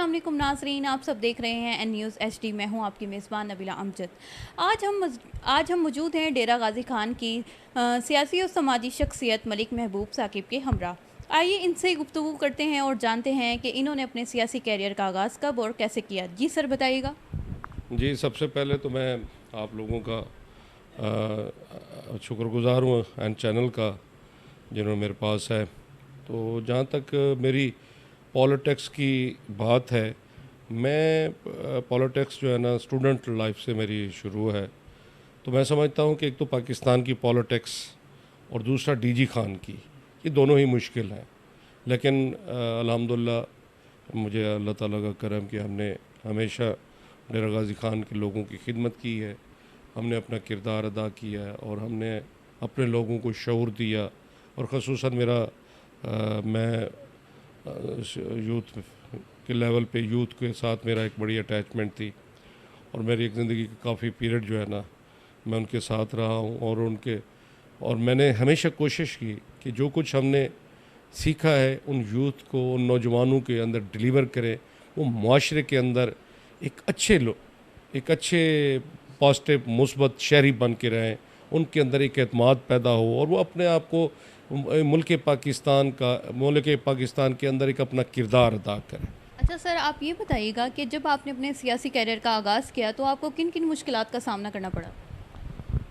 अस्सलाम वालेकुम नाज़रीन, आप सब देख रहे हैं एन न्यूज़ HD। मैं हूं आपकी मेज़बान नबीला अमजद। आज हम मौजूद हैं डेरा गाजी खान की सियासी और समाजी शख्सियत मलिक महबूब साकिब के हमरा। आइए इनसे गुफ्तगू करते हैं और जानते हैं कि इन्होंने अपने सियासी कैरियर का आगाज़ कब और कैसे किया। जी सर, बताइएगा। जी, सबसे पहले तो मैं आप लोगों का शुक्रगुज़ार हूँ एंड चैनल का जिन्होंने मेरे पास है। तो जहाँ तक मेरी पॉलिटिक्स की बात है, मैं पॉलिटिक्स जो है ना स्टूडेंट लाइफ से मेरी शुरू है। तो मैं समझता हूँ कि एक तो पाकिस्तान की पॉलिटिक्स और दूसरा डीजी खान की, ये दोनों ही मुश्किल हैं। लेकिन अल्हम्दुलिल्लाह मुझे अल्लाह ताला का करम कि हमने हमेशा डेरा गाजी खान के लोगों की खिदमत की है, हमने अपना किरदार अदा किया है और हमने अपने लोगों को शऊर दिया। और ख़ुसूसन मैं यूथ के लेवल पे यूथ के साथ मेरा एक बड़ी अटैचमेंट थी और मेरी एक ज़िंदगी का काफ़ी पीरियड जो है ना मैं उनके साथ रहा हूँ। और मैंने हमेशा कोशिश की कि जो कुछ हमने सीखा है उन यूथ को, उन नौजवानों के अंदर डिलीवर करें, वो मुआशरे के अंदर एक अच्छे पॉजिटिव मुस्बत शहरी बन के रहें, उनके अंदर एक एतमाद पैदा हो और वो अपने आप को मुल्क पाकिस्तान के अंदर एक अपना किरदार अदा करें। अच्छा सर, आप ये बताइएगा कि जब आपने अपने सियासी कैरियर का आगाज़ किया तो आपको किन किन मुश्किलात का सामना करना पड़ा?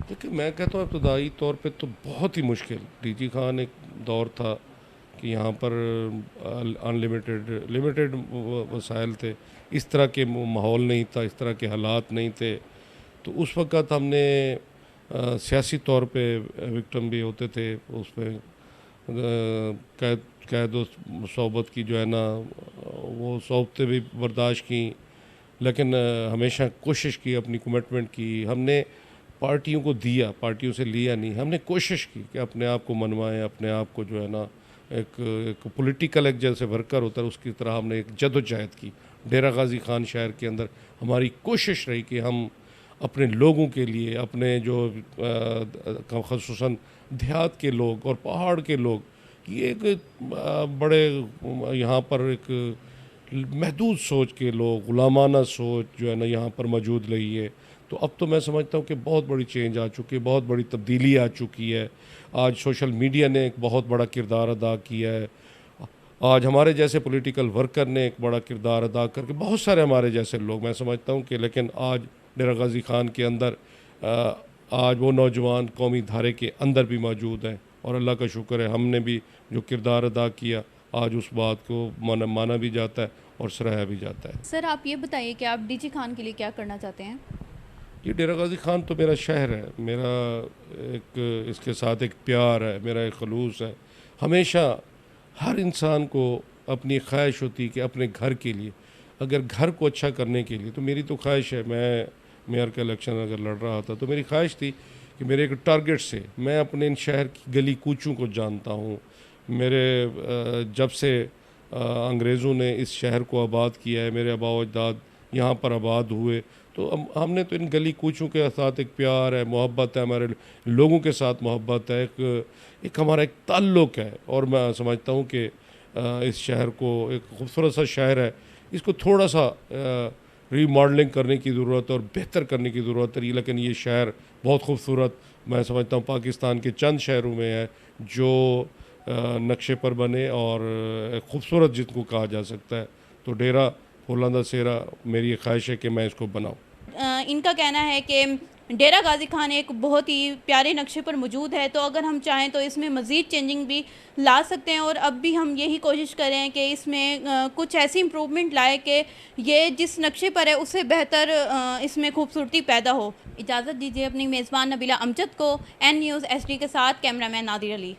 देखिए, मैं कहता हूँ इब्तदाई तौर पे तो बहुत ही मुश्किल। डीजी खान एक दौर था कि यहाँ पर लिमिटेड वसाइल थे, इस तरह के माहौल नहीं था, इस तरह के हालात नहीं थे। तो उस वक़्त हमने सियासी तौर पे विक्टिम भी होते थे, उस पर कैद सोबत की जो है ना वो सोबतें भी बर्दाश्त की। लेकिन हमेशा कोशिश की, अपनी कमिटमेंट की, हमने पार्टियों को दिया, पार्टियों से लिया नहीं। हमने कोशिश की कि अपने आप को मनवाएं, अपने आप को जो है ना एक पॉलिटिकल एक जैसे वर्कर होता है उसकी तरह हमने एक जदोजहद की। डेरा गाजी खान शहर के अंदर हमारी कोशिश रही कि हम अपने लोगों के लिए, अपने जो ख़ुसूसन देहात के लोग और पहाड़ के लोग, ये एक बड़े यहाँ पर एक महदूद सोच के लोग, गुलामाना सोच जो है ना यहाँ पर मौजूद रही है। तो अब तो मैं समझता हूँ कि बहुत बड़ी चेंज आ चुकी है, बहुत बड़ी तब्दीली आ चुकी है। आज सोशल मीडिया ने एक बहुत बड़ा किरदार अदा किया है। आज हमारे जैसे पॉलिटिकल वर्कर ने एक बड़ा किरदार अदा करके बहुत सारे हमारे जैसे लोग, मैं समझता हूँ कि लेकिन आज डेरा गाजी खान के अंदर आज वो नौजवान कौमी धारे के अंदर भी मौजूद हैं और अल्लाह का शुक्र है हमने भी जो किरदार अदा किया आज उस बात को माना भी जाता है और सराहा भी जाता है। सर, आप ये बताइए कि आप डीजी खान के लिए क्या करना चाहते हैं? ये डेरा गाजी खान तो मेरा शहर है, मेरा एक इसके साथ एक प्यार है, मेरा एक खलूस है। हमेशा हर इंसान को अपनी ख्वाहिश होती है कि अपने घर के लिए, अगर घर को अच्छा करने के लिए, तो मेरी तो ख्वाहिश है, मैं मेयर का इलेक्शन अगर लड़ रहा था तो मेरी ख्वाहिश थी कि मेरे एक टारगेट से मैं अपने इन शहर की गली कूचों को जानता हूँ। जब से अंग्रेज़ों ने इस शहर को आबाद किया है, मेरे आबा व अजदाद यहाँ पर आबाद हुए, तो हमने तो इन गली कूचों के साथ एक प्यार है, मोहब्बत है, हमारे लोगों के साथ मोहब्बत है, एक हमारा एक ताल्लुक़ है। और मैं समझता हूँ कि इस शहर को, एक खूबसूरत सा शहर है, इसको थोड़ा सा रीमॉडलिंग करने की ज़रूरत है और बेहतर करने की ज़रूरत है। लेकिन ये शहर बहुत खूबसूरत, मैं समझता हूँ पाकिस्तान के चंद शहरों में है जो नक्शे पर बने और खूबसूरत जिनको कहा जा सकता है। तो डेरा फुलांदा सेरा मेरी ये ख्वाहिश है कि मैं इसको बनाऊँ। इनका कहना है कि डेरा गाजी खान एक बहुत ही प्यारे नक्शे पर मौजूद है, तो अगर हम चाहें तो इसमें मज़ीद चेंजिंग भी ला सकते हैं और अब भी हम यही कोशिश कर रहे हैं कि इसमें कुछ ऐसी इम्प्रूवमेंट लाए कि ये जिस नक्शे पर है उससे बेहतर इसमें खूबसूरती पैदा हो। इजाज़त दीजिए अपनी मेज़बान नबीला अमजद को। एन न्यूज़ HD के साथ कैमरामैन नादिर अली।